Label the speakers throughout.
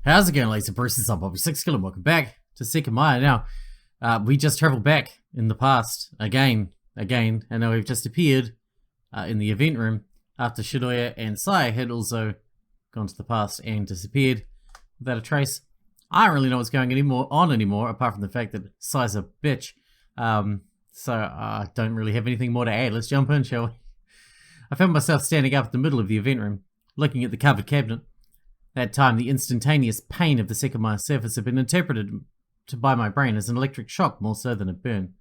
Speaker 1: How's it going, ladies and Bruces? I'm Bobby Sixkilla and welcome back to Sekimeiya. Now, we just travelled back in the past again, and now we've just appeared in the event room after Shiroi and Sai had also gone to the past and disappeared without a trace. I don't really know what's going on anymore, apart from the fact that Sai's a bitch. So I don't really have anything more to add. Let's jump in, shall we? I found myself standing up at the middle of the event room, looking at the covered cabinet. That time, the instantaneous pain of the Sekimeiya surface had been interpreted by my brain as an electric shock more so than a burn.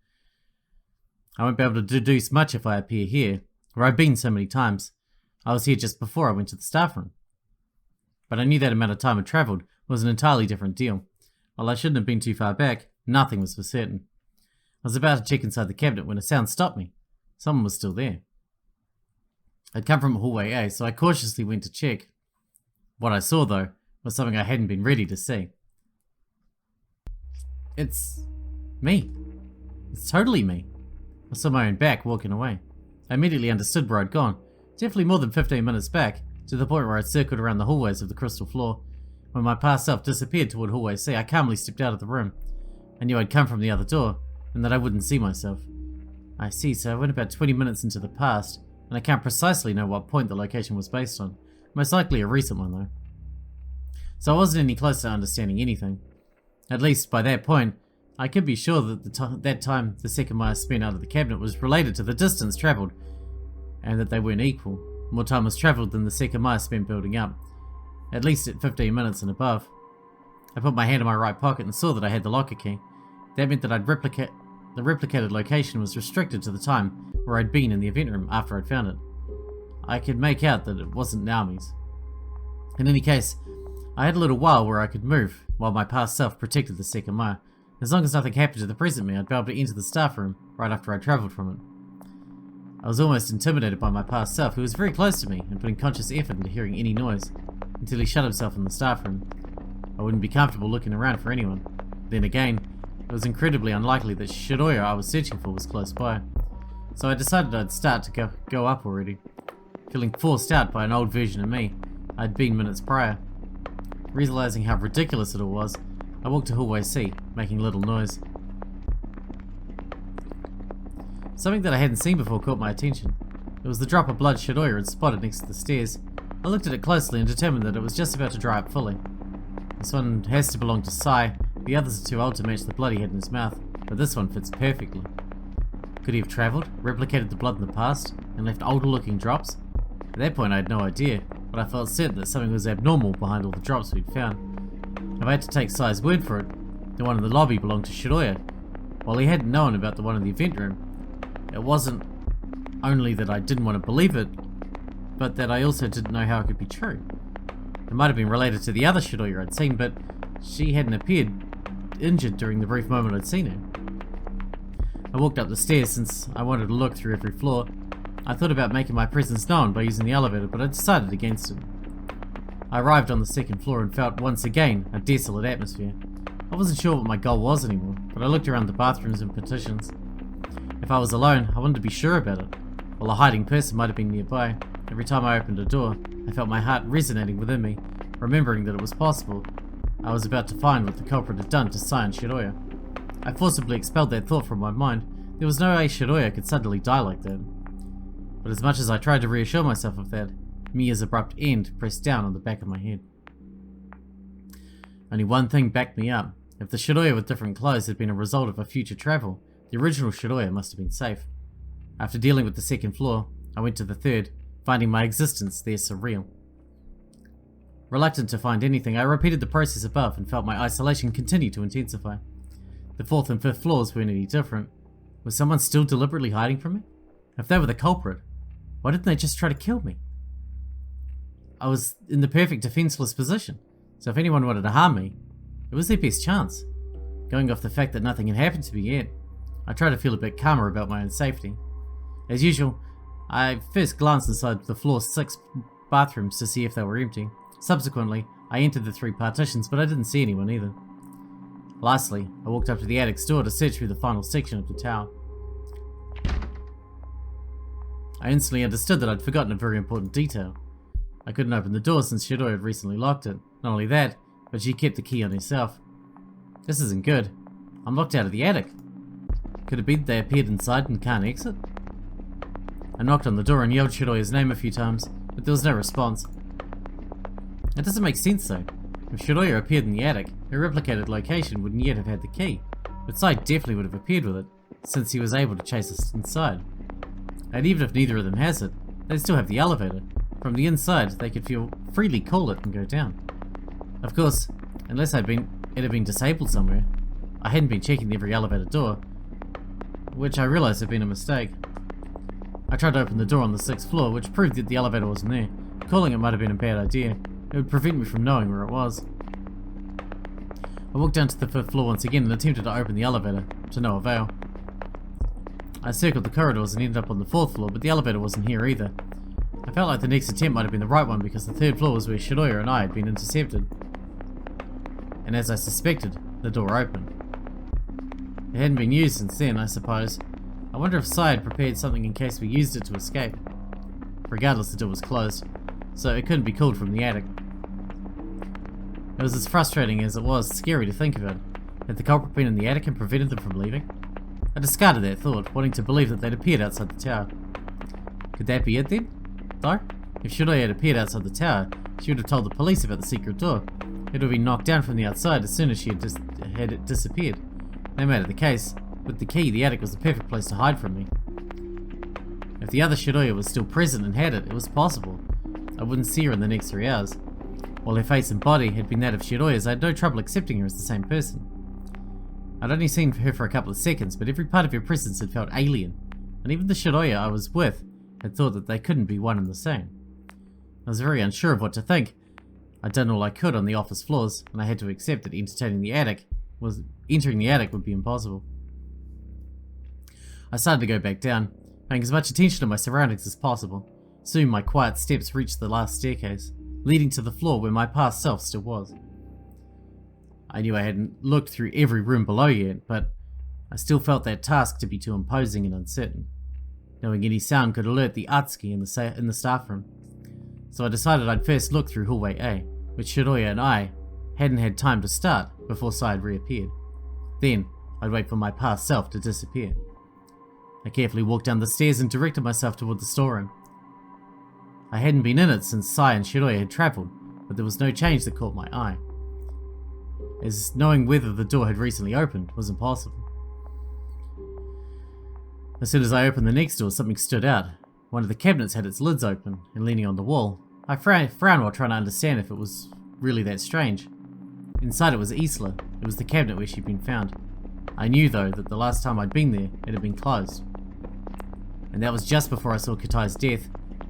Speaker 1: I won't be able to deduce much if I appear here, where I've been so many times. I was here just before I went to the staff room. But I knew that amount of time I'd travelled was an entirely different deal. While I shouldn't have been too far back, nothing was for certain. I was about to check inside the cabinet when a sound stopped me. Someone was still there. I'd come from hallway A, so I cautiously went to check. What I saw, though, was something I hadn't been ready to see. It's me. It's totally me. I saw my own back walking away. I immediately understood where I'd gone, definitely more than 15 minutes back, to the point where I'd circled around the hallways of the crystal floor. When my past self disappeared toward hallway C, I calmly stepped out of the room. I knew I'd come from the other door, and that I wouldn't see myself. I see, so I went about 20 minutes into the past, and I can't precisely know what point the location was based on. Most likely a recent one, though. So I wasn't any closer to understanding anything. At least, by that point, I could be sure that that time the Sekimeiya spent out of the cabinet was related to the distance travelled, and that they weren't equal. More time was travelled than the Sekimeiya spent building up, at least at 15 minutes and above. I put my hand in my right pocket and saw that I had the locker key. That meant that the replicated location was restricted to the time where I'd been in the event room after I'd found it. I could make out that it wasn't Naomi's. In any case, I had a little while where I could move, while my past self protected the Sekimeiya. As long as nothing happened to the present me, I'd be able to enter the staff room right after I travelled from it. I was almost intimidated by my past self, who was very close to me and putting conscious effort into hearing any noise, until he shut himself in the staff room. I wouldn't be comfortable looking around for anyone. Then again, it was incredibly unlikely that Shiroi I was searching for was close by. So I decided I'd start to go up already. Feeling forced out by an old version of me I'd been minutes prior. Realizing how ridiculous it all was, I walked to hallway C, making little noise. Something that I hadn't seen before caught my attention. It was the drop of blood Shiroi had spotted next to the stairs. I looked at it closely and determined that it was just about to dry up fully. This one has to belong to Sai, the others are too old to match the blood he had in his mouth, but this one fits perfectly. Could he have travelled, replicated the blood in the past, and left older looking drops? At that point I had no idea, but I felt certain that something was abnormal behind all the drops we'd found. If I had to take Sai's word for it, the one in the lobby belonged to Shiroi. While he hadn't known about the one in the event room, it wasn't only that I didn't want to believe it, but that I also didn't know how it could be true. It might have been related to the other Shiroi I'd seen, but she hadn't appeared injured during the brief moment I'd seen her. I walked up the stairs since I wanted to look through every floor. I thought about making my presence known by using the elevator, but I decided against it. I arrived on the second floor and felt once again a desolate atmosphere. I wasn't sure what my goal was anymore, but I looked around the bathrooms and partitions. If I was alone, I wanted to be sure about it. While a hiding person might have been nearby, every time I opened a door, I felt my heart resonating within me, remembering that it was possible. I was about to find what the culprit had done to Sai and Shiroi. I forcibly expelled that thought from my mind. There was no way Shiroi could suddenly die like that. But as much as I tried to reassure myself of that, Mia's abrupt end pressed down on the back of my head. Only one thing backed me up. If the Shiroi with different clothes had been a result of a future travel, the original Shiroi must have been safe. After dealing with the second floor, I went to the third, finding my existence there surreal. Reluctant to find anything, I repeated the process above and felt my isolation continue to intensify. The fourth and fifth floors weren't any different. Was someone still deliberately hiding from me? If they were the culprit, why didn't they just try to kill me? I was in the perfect defenseless position, so if anyone wanted to harm me, it was their best chance. Going off the fact that nothing had happened to me yet, I tried to feel a bit calmer about my own safety. As usual, I first glanced inside the floor 6 bathrooms to see if they were empty. Subsequently, I entered the 3 partitions, but I didn't see anyone either. Lastly, I walked up to the attic's door to search through the final section of the tower. I instantly understood that I'd forgotten a very important detail. I couldn't open the door since Shiroi had recently locked it. Not only that, but she kept the key on herself. This isn't good. I'm locked out of the attic. Could it be that they appeared inside and can't exit? I knocked on the door and yelled Shiroya's name a few times, but there was no response. It doesn't make sense though. If Shiroya appeared in the attic, her replicated location wouldn't yet have had the key, but Sai definitely would have appeared with it, since he was able to chase us inside. And even if neither of them has it, they still have the elevator. From the inside, they could freely call it and go down. Of course, unless it had been disabled somewhere. I hadn't been checking every elevator door, which I realized had been a mistake. I tried to open the door on the 6th floor, which proved that the elevator wasn't there. Calling it might have been a bad idea. It would prevent me from knowing where it was. I walked down to the 5th floor once again and attempted to open the elevator, to no avail. I circled the corridors and ended up on the 4th floor, but the elevator wasn't here either. I felt like the next attempt might have been the right one because the 3rd floor was where Shiroya and I had been intercepted. And as I suspected, the door opened. It hadn't been used since then, I suppose. I wonder if Sai had prepared something in case we used it to escape. Regardless, the door was closed, so it couldn't be called from the attic. It was as frustrating as it was scary to think of it. Had the culprit been in the attic and prevented them from leaving? I discarded that thought, wanting to believe that they'd appeared outside the tower. Could that be it then? Though, if Shiroya had appeared outside the tower, she would have told the police about the secret door. It would have been knocked down from the outside as soon as she had disappeared. No matter the case, with the key, the attic was the perfect place to hide from me. If the other Shiroya was still present and had it, it was possible. I wouldn't see her in the next 3 hours. While her face and body had been that of Shiroya's, I had no trouble accepting her as the same person. I'd only seen her for a couple of seconds, but every part of her presence had felt alien, and even the Shiroya I was with had thought that they couldn't be one and the same. I was very unsure of what to think. I'd done all I could on the office floors, and I had to accept that entering the attic would be impossible. I started to go back down, paying as much attention to my surroundings as possible. Soon my quiet steps reached the last staircase, leading to the floor where my past self still was. I knew I hadn't looked through every room below yet, but I still felt that task to be too imposing and uncertain. Knowing any sound could alert the Atsuki in the staff room. So I decided I'd first look through hallway A, which Shiroya and I hadn't had time to start before Sai had reappeared. Then, I'd wait for my past self to disappear. I carefully walked down the stairs and directed myself toward the storeroom. I hadn't been in it since Sai and Shiroya had travelled, but there was no change that caught my eye, as knowing whether the door had recently opened was impossible. As soon as I opened the next door, something stood out. One of the cabinets had its lids open and leaning on the wall. I frowned while trying to understand if it was really that strange. Inside it was Isla. It was the cabinet where she'd been found. I knew, though, that the last time I'd been there, it had been closed. And that was just before I saw Katai's death.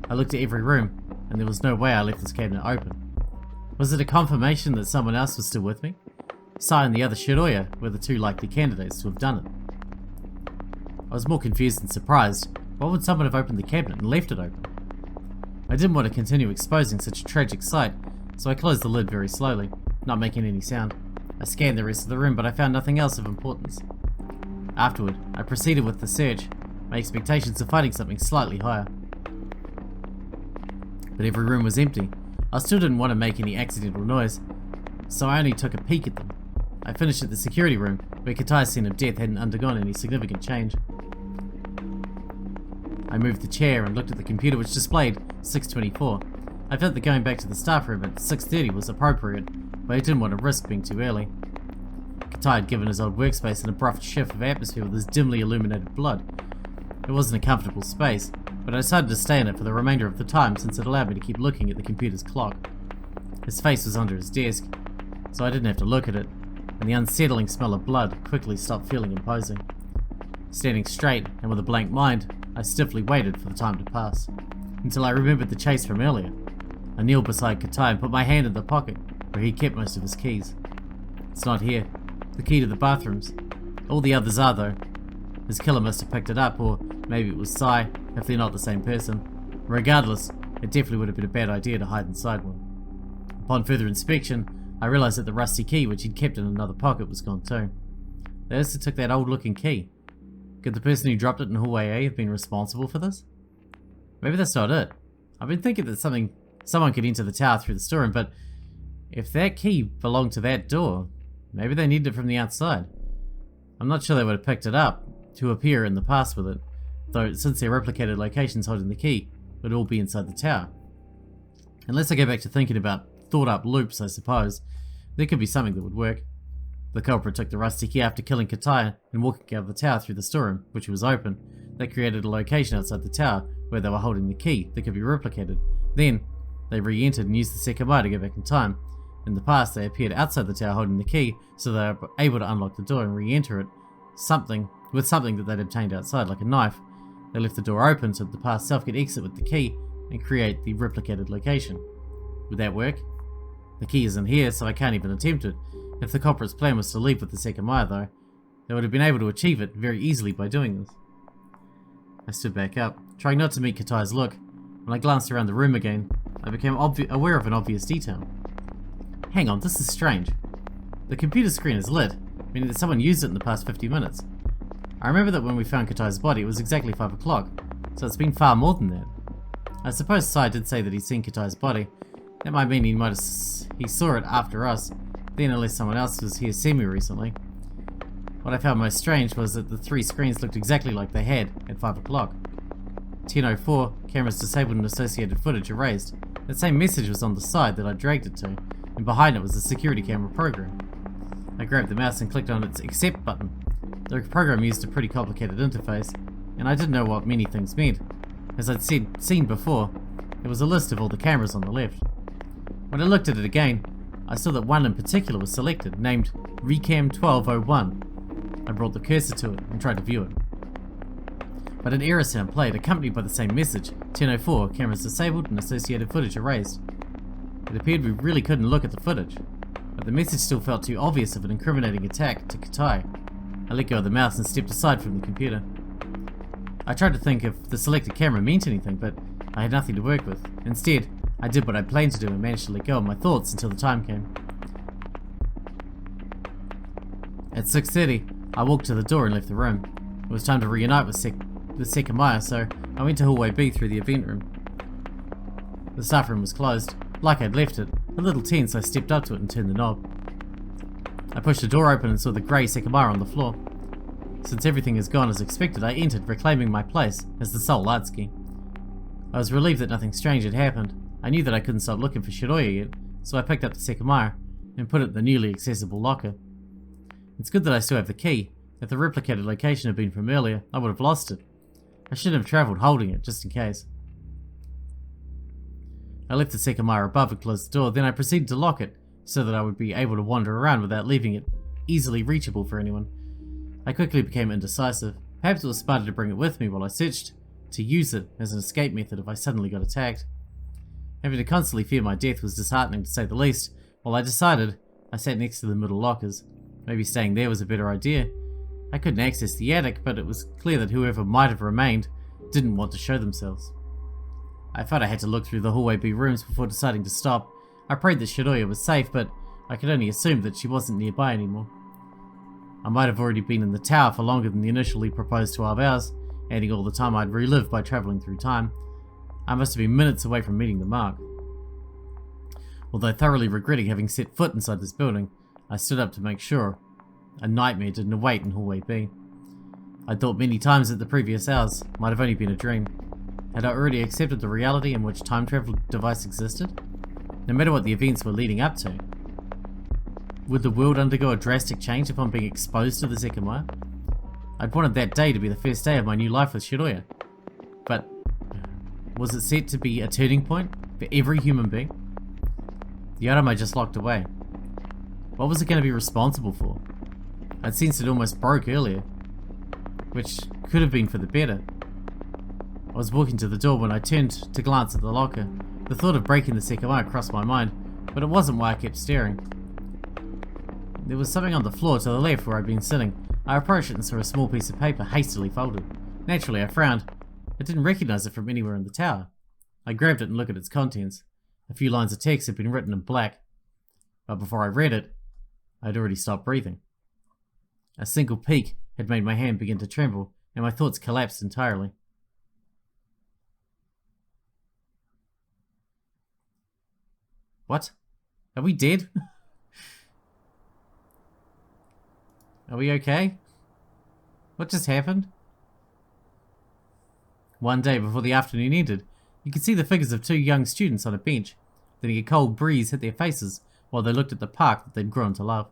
Speaker 1: I looked at every room, and there was no way I left this cabinet open. Was it a confirmation that someone else was still with me? Sai and the other Shiroya were the two likely candidates to have done it. I was more confused than surprised. Why would someone have opened the cabinet and left it open? I didn't want to continue exposing such a tragic sight, so I closed the lid very slowly, not making any sound. I scanned the rest of the room, but I found nothing else of importance. Afterward, I proceeded with the search, my expectations of finding something slightly higher. But every room was empty. I still didn't want to make any accidental noise, so I only took a peek at them. I finished at the security room, where Katai's scene of death hadn't undergone any significant change. I moved the chair and looked at the computer, which displayed 6:24. I felt that going back to the staff room at 6:30 was appropriate, but I didn't want to risk being too early. Katai had given his old workspace an abrupt shift of atmosphere with his dimly illuminated blood. It wasn't a comfortable space, but I decided to stay in it for the remainder of the time since it allowed me to keep looking at the computer's clock. His face was under his desk, so I didn't have to look at it, and the unsettling smell of blood quickly stopped feeling imposing. Standing straight and with a blank mind, I stiffly waited for the time to pass, until I remembered the chase from earlier. I kneeled beside Katai and put my hand in the pocket where he kept most of his keys. It's not here. The key to the bathrooms. All the others are, though. His killer must have picked it up, or maybe it was Sai, if they're not the same person. Regardless, it definitely would have been a bad idea to hide inside one. Upon further inspection, I realized that the rusty key which he'd kept in another pocket was gone too. They also took that old-looking key. Could the person who dropped it in hallway A have been responsible for this? Maybe that's not it. I've been thinking that someone could enter the tower through the storeroom, but If that key belonged to that door, maybe they needed it from the outside. I'm not sure they would have picked it up to appear in the past with it, though since their replicated locations holding the key, it would all be inside the tower. Unless I go back to thinking about thought-up loops, I suppose, there could be something that would work. The culprit took the rusty key after killing Kataya and walking out of the tower through the storeroom, which was open. They created a location outside the tower where they were holding the key that could be replicated. Then, they re-entered and used the Sekimeiya to go back in time. In the past, they appeared outside the tower holding the key, so they were able to unlock the door and re-enter it with something that they'd obtained outside, like a knife. They left the door open so that the past self could exit with the key and create the replicated location. Would that work? The key isn't here, so I can't even attempt it. If the culprit's plan was to leave with the Sekimeiya, though, they would have been able to achieve it very easily by doing this. I stood back up, trying not to meet Kataya's look. When I glanced around the room again, I became aware of an obvious detail. Hang on, this is strange. The computer screen is lit, meaning that someone used it in the past 50 minutes. I remember that when we found Kataya's body, it was exactly 5 o'clock, so it's been far more than that. I suppose Sai did say that he'd seen Kataya's body. That might mean he saw it after us, then unless someone else was here semi-recently. What I found most strange was that the 3 screens looked exactly like they had at 5 o'clock. 10:04, cameras disabled and associated footage erased. That same message was on the side that I dragged it to, and behind it was a security camera program. I grabbed the mouse and clicked on its accept button. The program used a pretty complicated interface, and I didn't know what many things meant. As I'd seen before, there was a list of all the cameras on the left. When I looked at it again, I saw that one in particular was selected, named Recam 1201. I brought the cursor to it and tried to view it. But an error sound played, accompanied by the same message, 10:04, cameras disabled and associated footage erased. It appeared we really couldn't look at the footage, but the message still felt too obvious of an incriminating attack to Kataya. I let go of the mouse and stepped aside from the computer. I tried to think if the selected camera meant anything, but I had nothing to work with. Instead, I did what I planned to do and managed to let go of my thoughts until the time came. At 6:30, I walked to the door and left the room. It was time to reunite with Sekimeiya, so I went to hallway B through the event room. The staff room was closed. Like I'd left it, a little tense, I stepped up to it and turned the knob. I pushed the door open and saw the grey Sekimeiya on the floor. Since everything has gone as expected, I entered, reclaiming my place as the sole Atsuki. I was relieved that nothing strange had happened. I knew that I couldn't stop looking for Shiroya yet, so I picked up the Sekimeiya and put it in the newly accessible locker. It's good that I still have the key. If the replicated location had been from earlier, I would have lost it. I should have travelled holding it, just in case. I left the Sekimeiya above and closed the door, then I proceeded to lock it, so that I would be able to wander around without leaving it easily reachable for anyone. I quickly became indecisive. Perhaps it was smarter to bring it with me while I searched, to use it as an escape method if I suddenly got attacked. Having to constantly fear my death was disheartening to say the least. While I decided, I sat next to the middle lockers. Maybe staying there was a better idea. I couldn't access the attic, but it was clear that whoever might have remained didn't want to show themselves. I felt I had to look through the hallway B rooms before deciding to stop. I prayed that Shiroya was safe, but I could only assume that she wasn't nearby anymore. I might have already been in the tower for longer than the initially proposed 12 hours, adding all the time I'd relived by travelling through time. I must have been minutes away from meeting the mark. Although thoroughly regretting having set foot inside this building, I stood up to make sure a nightmare didn't await in hallway B. I'd thought many times that the previous hours might have only been a dream. Had I already accepted the reality in which time travel device existed? No matter what the events were leading up to. Would the world undergo a drastic change upon being exposed to the Sekimeiya? I'd wanted that day to be the first day of my new life with Shiroya. But was it set to be a turning point for every human being? The item I just locked away. What was it going to be responsible for? I'd sensed it almost broke earlier, which could have been for the better. I was walking to the door when I turned to glance at the locker. The thought of breaking the Sekimeiya crossed my mind, but it wasn't why I kept staring. There was something on the floor to the left where I'd been sitting. I approached it and saw a small piece of paper hastily folded. Naturally, I frowned. I didn't recognize it from anywhere in the tower. I grabbed it and looked at its contents. A few lines of text had been written in black, but before I read it, I'd already stopped breathing. A single peek had made my hand begin to tremble, and my thoughts collapsed entirely. What? Are we dead? Are we okay? What just happened? One day before the afternoon ended, you could see the figures of two young students on a bench, letting a cold breeze hit their faces while they looked at the park that they'd grown to love.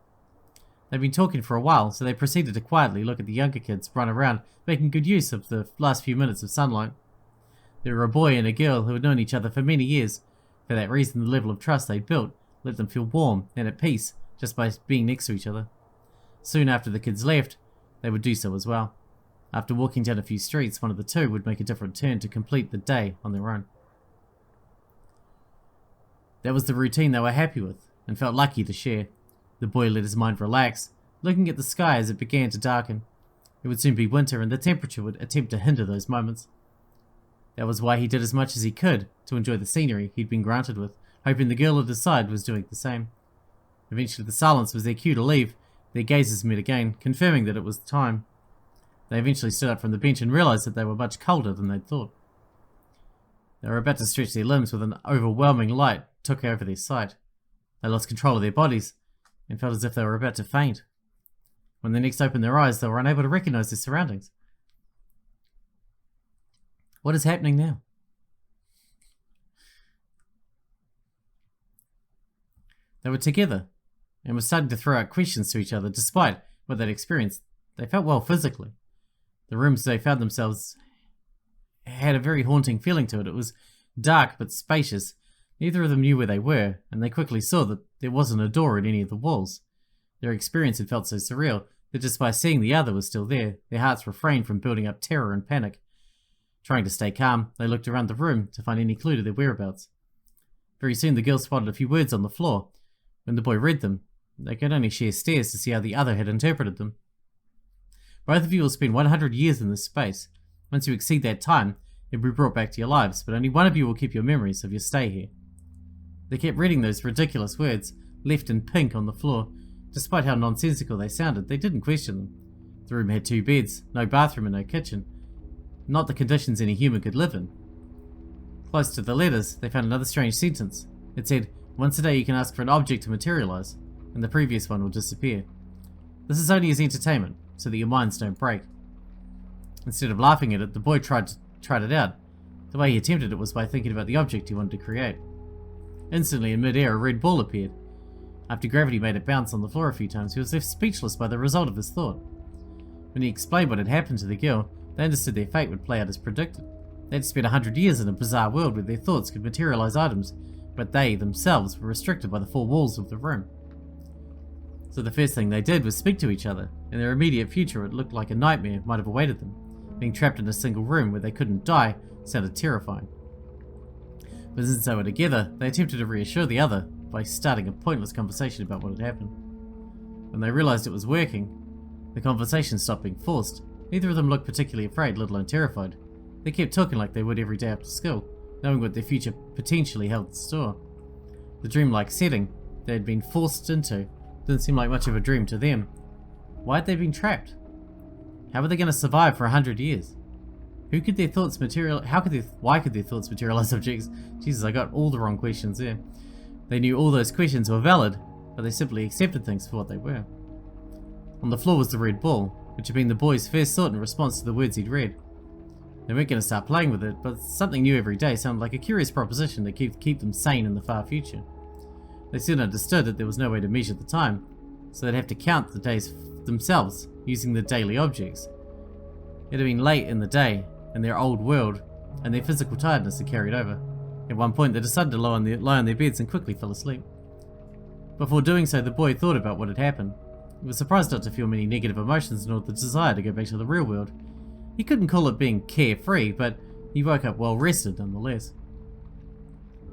Speaker 1: They'd been talking for a while, so they proceeded to quietly look at the younger kids run around, making good use of the last few minutes of sunlight. They were a boy and a girl who had known each other for many years. For that reason, the level of trust they'd built let them feel warm and at peace just by being next to each other. Soon after the kids left, they would do so as well. After walking down a few streets, one of the two would make a different turn to complete the day on their own. That was the routine they were happy with, and felt lucky to share. The boy let his mind relax, looking at the sky as it began to darken. It would soon be winter, and the temperature would attempt to hinder those moments. That was why he did as much as he could to enjoy the scenery he'd been granted with, hoping the girl at his side was doing the same. Eventually the silence was their cue to leave. Their gazes met again, confirming that it was time. They eventually stood up from the bench and realized that they were much colder than they'd thought. They were about to stretch their limbs when an overwhelming light took over their sight. They lost control of their bodies and felt as if they were about to faint. When they next opened their eyes, they were unable to recognize their surroundings. What is happening now? They were together and were starting to throw out questions to each other. Despite what they'd experienced, they felt well physically. The rooms they found themselves had a very haunting feeling to it. It was dark but spacious. Neither of them knew where they were, and they quickly saw that there wasn't a door in any of the walls. Their experience had felt so surreal that just by seeing the other was still there, their hearts refrained from building up terror and panic. Trying to stay calm, they looked around the room to find any clue to their whereabouts. Very soon the girl spotted a few words on the floor. When the boy read them, they could only share stares to see how the other had interpreted them. Both of you will spend 100 years in this space. Once you exceed that time, you'll be brought back to your lives, but only one of you will keep your memories of your stay here. They kept reading those ridiculous words, left in pink on the floor. Despite how nonsensical they sounded, they didn't question them. The room had 2 beds, no bathroom and no kitchen. Not the conditions any human could live in. Close to the letters, they found another strange sentence. It said, "Once a day you can ask for an object to materialize, and the previous one will disappear. This is only as entertainment, so that your minds don't break." Instead of laughing at it, the boy tried it out. The way he attempted it was by thinking about the object he wanted to create. Instantly, in mid-air, a red ball appeared. After gravity made it bounce on the floor a few times, he was left speechless by the result of his thought. When he explained what had happened to the girl, they understood their fate would play out as predicted. They'd spent 100 years in a bizarre world where their thoughts could materialize items, but they, themselves, were restricted by the 4 walls of the room. So the first thing they did was speak to each other. In their immediate future, it looked like a nightmare might have awaited them. Being trapped in a single room where they couldn't die sounded terrifying. But since they were together, they attempted to reassure the other by starting a pointless conversation about what had happened. When they realized it was working, the conversation stopped being forced. Neither of them looked particularly afraid, let alone terrified. They kept talking like they would every day after school, knowing what their future potentially held in store. The dreamlike setting they had been forced into didn't seem like much of a dream to them. Why had they been trapped? How were they going to survive for 100 years? Why could their thoughts materialize objects? Jesus, I got all the wrong questions there. They knew all those questions were valid, but they simply accepted things for what they were. On the floor was the red ball, which had been the boy's first thought in response to the words he'd read. They weren't going to start playing with it, but something new every day sounded like a curious proposition that could keep them sane in the far future. They soon understood that there was no way to measure the time, so they'd have to count the days themselves using the daily objects. It had been late in the day, in their old world, and their physical tiredness had carried over. At one point they decided to lie on their beds and quickly fell asleep. Before doing so, the boy thought about what had happened. He was surprised not to feel many negative emotions nor the desire to go back to the real world. He couldn't call it being carefree, but he woke up well rested nonetheless.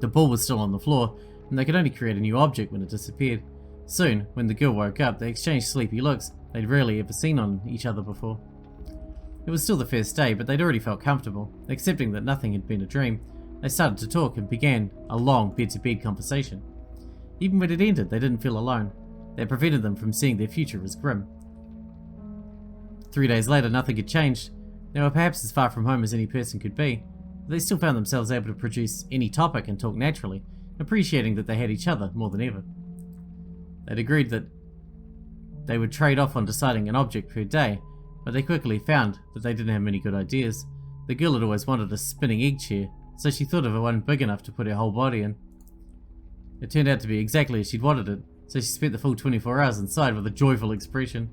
Speaker 1: The ball was still on the floor, and they could only create a new object when it disappeared. Soon, when the girl woke up, they exchanged sleepy looks they'd rarely ever seen on each other before. It was still the first day, but they'd already felt comfortable. Accepting that nothing had been a dream, they started to talk and began a long bed-to-bed conversation. Even when it ended, they didn't feel alone. That prevented them from seeing their future as grim. 3 days later, nothing had changed. They were perhaps as far from home as any person could be, but they still found themselves able to produce any topic and talk naturally, appreciating that they had each other more than ever. They'd agreed that they would trade off on deciding an object per day, but they quickly found that they didn't have many good ideas. The girl had always wanted a spinning egg chair, so she thought of one big enough to put her whole body in. It turned out to be exactly as she'd wanted it, so she spent the full 24 hours inside with a joyful expression.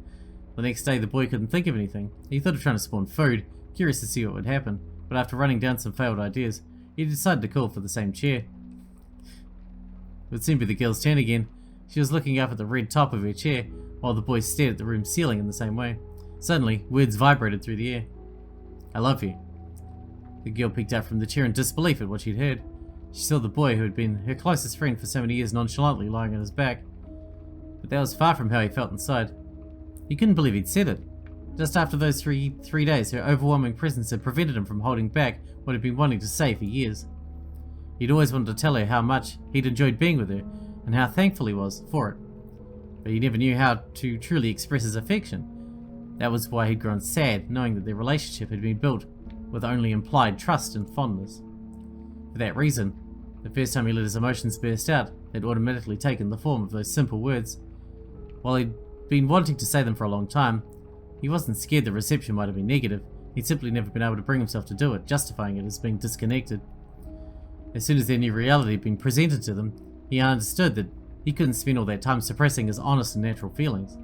Speaker 1: The next day the boy couldn't think of anything. He thought of trying to spawn food, curious to see what would happen, but after running down some failed ideas, he decided to call for the same chair. It would soon be the girl's turn again. She was looking up at the red top of her chair, while the boy stared at the room's ceiling in the same way. Suddenly, words vibrated through the air. "I love you." The girl peeked out from the chair in disbelief at what she'd heard. She saw the boy who had been her closest friend for so many years nonchalantly lying on his back. But that was far from how he felt inside. He couldn't believe he'd said it. Just after those three days, her overwhelming presence had prevented him from holding back what he'd been wanting to say for years. He'd always wanted to tell her how much he'd enjoyed being with her, and how thankful he was for it. But he never knew how to truly express his affection. That was why he'd grown sad, knowing that their relationship had been built with only implied trust and fondness. For that reason, the first time he let his emotions burst out, they'd automatically taken the form of those simple words. While he'd been wanting to say them for a long time, he wasn't scared the reception might have been negative. He'd simply never been able to bring himself to do it, justifying it as being disconnected. As soon as their new reality had been presented to them, he understood that he couldn't spend all that time suppressing his honest and natural feelings.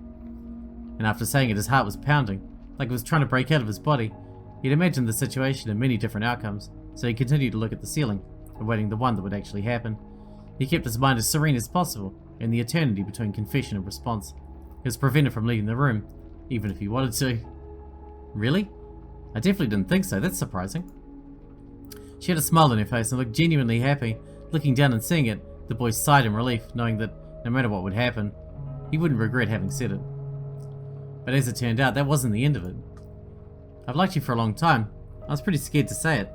Speaker 1: And after saying it, his heart was pounding, like it was trying to break out of his body. He'd imagined the situation and many different outcomes, so he continued to look at the ceiling, awaiting the one that would actually happen. He kept his mind as serene as possible in the eternity between confession and response. He was prevented from leaving the room, even if he wanted to. "Really? I definitely didn't think so. That's surprising." She had a smile on her face and looked genuinely happy. Looking down and seeing it, the boy sighed in relief, knowing that no matter what would happen, he wouldn't regret having said it. But as it turned out, that wasn't the end of it. "I've liked you for a long time. I was pretty scared to say it."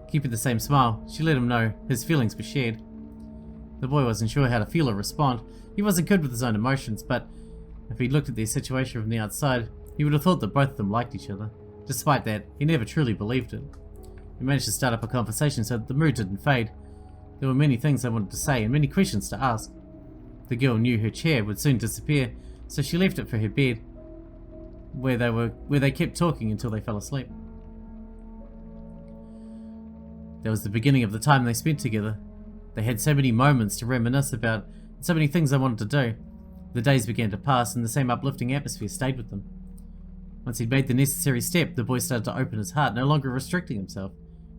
Speaker 1: Keeping the same smile, she let him know his feelings were shared. The boy wasn't sure how to feel or respond. He wasn't good with his own emotions, but if he'd looked at their situation from the outside, he would have thought that both of them liked each other. Despite that, he never truly believed it. He managed to start up a conversation so that the mood didn't fade. There were many things they wanted to say and many questions to ask. The girl knew her chair would soon disappear, so she left it for her bed, where they kept talking until they fell asleep. That was the beginning of the time they spent together. They had so many moments to reminisce about, and so many things they wanted to do. The days began to pass, and the same uplifting atmosphere stayed with them. Once he'd made the necessary step, the boy started to open his heart, no longer restricting himself.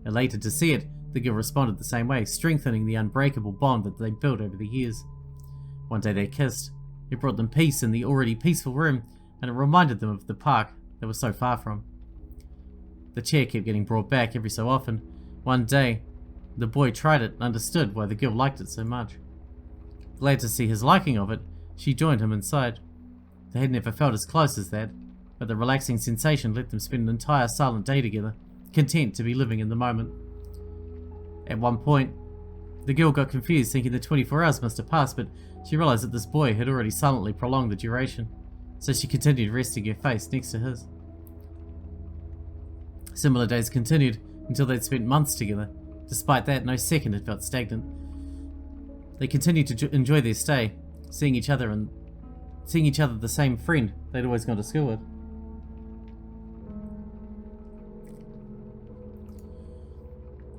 Speaker 1: Elated to see it, the girl responded the same way, strengthening the unbreakable bond that they'd built over the years. One day they kissed. It brought them peace in the already peaceful room, and it reminded them of the park they were so far from. The chair kept getting brought back every so often. One day, the boy tried it and understood why the girl liked it so much. Glad to see his liking of it, she joined him inside. They had never felt as close as that, but the relaxing sensation let them spend an entire silent day together, content to be living in the moment. At one point, the girl got confused, thinking the 24 hours must have passed, but she realized that this boy had already silently prolonged the duration, so she continued resting her face next to his. Similar days continued until they'd spent months together. Despite that, no second had felt stagnant. They continued to enjoy their stay, seeing each other the same friend they'd always gone to school with.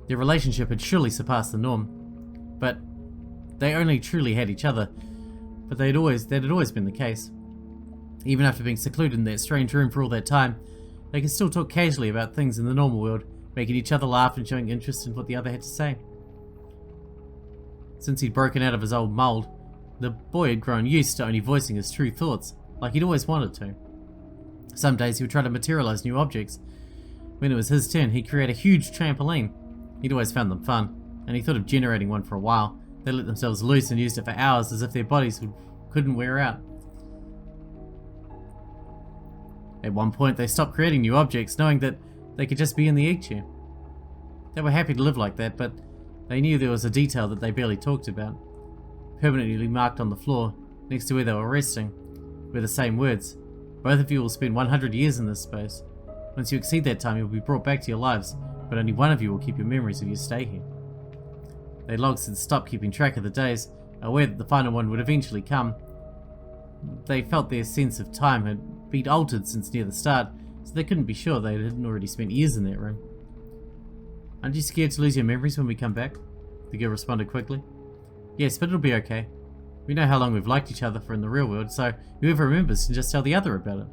Speaker 1: Their relationship had surely surpassed the norm, but they only truly had each other. But that had always been the case. Even after being secluded in that strange room for all that time, they could still talk casually about things in the normal world, making each other laugh and showing interest in what the other had to say. Since he'd broken out of his old mold, the boy had grown used to only voicing his true thoughts, like he'd always wanted to. Some days he would try to materialize new objects. When it was his turn, he'd create a huge trampoline. He'd always found them fun, and he thought of generating one for a while. They let themselves loose and used it for hours as if their bodies couldn't wear out. At one point, they stopped creating new objects, knowing that they could just be in the egg chair. They were happy to live like that, but they knew there was a detail that they barely talked about. Permanently marked on the floor, next to where they were resting, were the same words. "Both of you will spend 100 years in this space. Once you exceed that time, you'll be brought back to your lives, but only one of you will keep your memories of your stay here." They long since stopped keeping track of the days, aware that the final one would eventually come. They felt their sense of time had been altered since near the start, so they couldn't be sure they hadn't already spent years in that room. Aren't you scared to lose your memories when we come back? The girl responded quickly. Yes, but it'll be okay. We know how long we've liked each other for in the real world, so whoever remembers can just tell the other about it.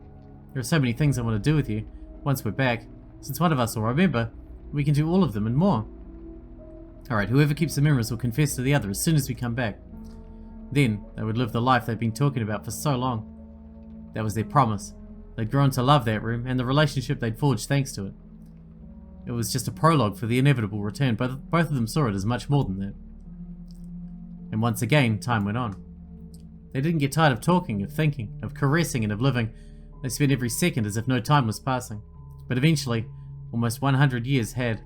Speaker 1: There are so many things I want to do with you, once we're back. Since one of us will remember, we can do all of them and more. Alright, whoever keeps the memories will confess to the other as soon as we come back. Then, they would live the life they've been talking about for so long. That was their promise. They'd grown to love that room, and the relationship they'd forged thanks to it. It was just a prologue for the inevitable return, but both of them saw it as much more than that. And once again, time went on. They didn't get tired of talking, of thinking, of caressing, and of living. They spent every second as if no time was passing. But eventually, almost 100 years had.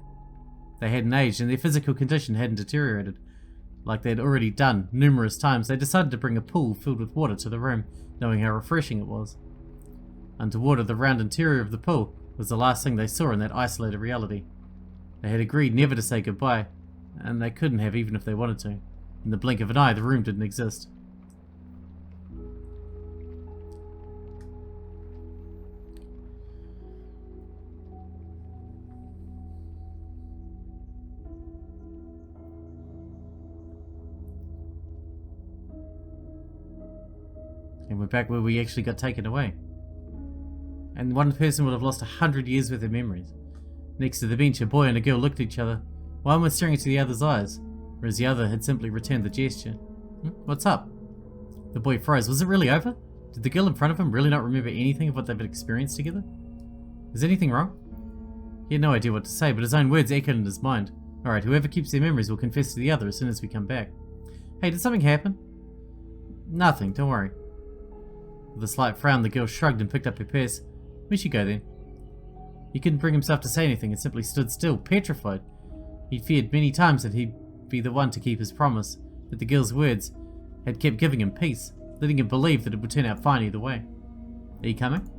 Speaker 1: They hadn't aged, and their physical condition hadn't deteriorated. Like they'd already done numerous times, they decided to bring a pool filled with water to the room, knowing how refreshing it was. Underwater, the round interior of the pool was the last thing they saw in that isolated reality. They had agreed never to say goodbye, and they couldn't have even if they wanted to. In the blink of an eye, the room didn't exist. And we're back where we actually got taken away. And one person would have lost 100 years worth of memories. Next to the bench, a boy and a girl looked at each other. One was staring into the other's eyes, whereas the other had simply returned the gesture. What's up? The boy froze. Was it really over? Did the girl in front of him really not remember anything of what they've experienced together? Is anything wrong? He had no idea what to say, but his own words echoed in his mind. Alright, whoever keeps their memories will confess to the other as soon as we come back. Hey, did something happen? Nothing, don't worry. With a slight frown, the girl shrugged and picked up her purse. Where should go then? He couldn't bring himself to say anything and simply stood still, petrified. He'd feared many times that he'd be the one to keep his promise, but the girl's words had kept giving him peace, letting him believe that it would turn out fine either way. Are you coming?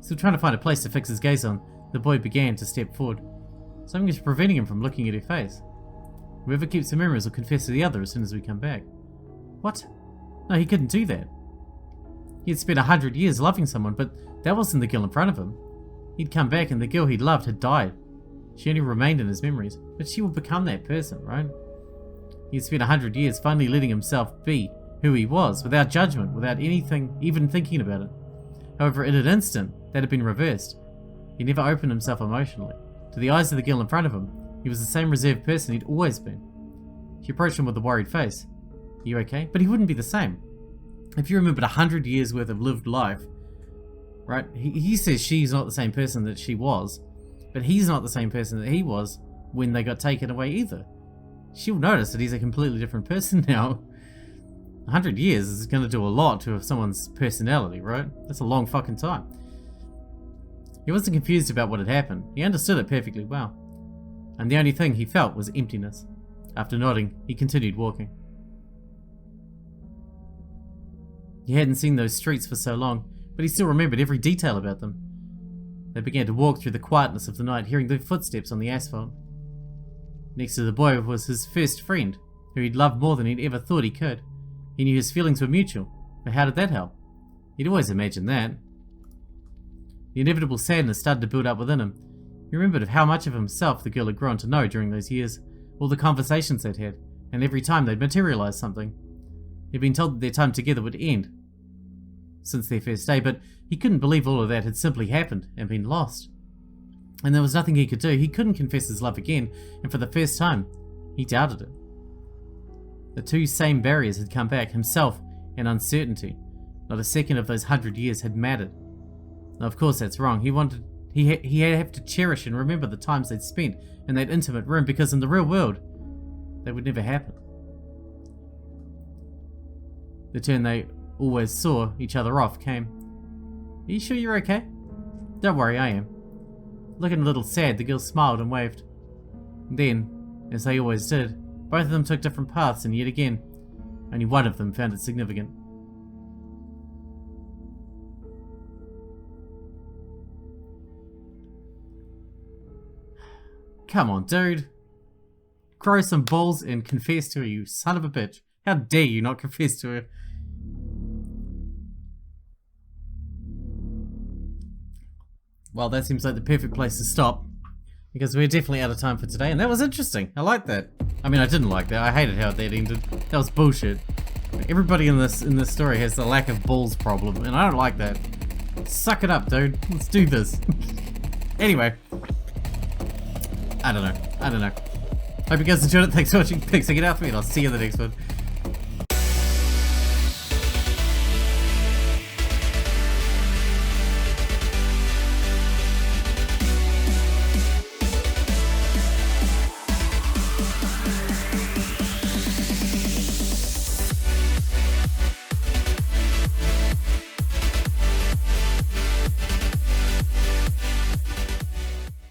Speaker 1: Still trying to find a place to fix his gaze on, the boy began to step forward. Something was preventing him from looking at her face. Whoever keeps the memories will confess to the other as soon as we come back. What? No, he couldn't do that. He had spent 100 years loving someone, but that wasn't the girl in front of him. He'd come back and the girl he'd loved had died. She only remained in his memories, but she would become that person, right? He had spent 100 years finally letting himself be who he was, without judgment, without anything, even thinking about it. However, in an instant, that had been reversed. He never opened himself emotionally. To the eyes of the girl in front of him, he was the same reserved person he'd always been. She approached him with a worried face. Are you okay? But he wouldn't be the same. If you remembered 100 years worth of lived life, right, he says she's not the same person that she was, but he's not the same person that he was when they got taken away either. She'll notice that he's a completely different person now. 100 years is going to do a lot to someone's personality, right? That's a long fucking time. He wasn't confused about what had happened. He understood it perfectly well. And the only thing he felt was emptiness. After nodding, he continued walking. He hadn't seen those streets for so long, but he still remembered every detail about them. They began to walk through the quietness of the night, hearing their footsteps on the asphalt. Next to the boy was his first friend, who he'd loved more than he'd ever thought he could. He knew his feelings were mutual, but how did that help? He'd always imagined that. The inevitable sadness started to build up within him. He remembered of how much of himself the girl had grown to know during those years, all the conversations they'd had, and every time they'd materialized something. He'd been told that their time together would end since their first day, but he couldn't believe all of that had simply happened and been lost. And there was nothing he could do. He couldn't confess his love again, and for the first time, he doubted it. The two same barriers had come back, himself and uncertainty. Not a second of those 100 years had mattered. Now, of course, that's wrong. He had to have to cherish and remember the times they'd spent in that intimate room, because in the real world, they would never happen. The turn they always saw each other off came. Are you sure you're okay? Don't worry, I am. Looking a little sad, the girl smiled and waved. Then, as they always did, both of them took different paths, and yet again, only one of them found it significant. Come on, dude. Grow some balls and confess to her, you son of a bitch. How dare you not confess to her? Well, that seems like the perfect place to stop. Because we're definitely out of time for today, and that was interesting. I like that. I mean, I didn't like that. I hated how that ended. That was bullshit. Everybody in this story has the lack of balls problem, and I don't like that. Suck it up, dude. Let's do this. Anyway. I don't know. Hope you guys enjoyed it. Thanks for watching. Thanks for getting out for me, and I'll see you in the next one.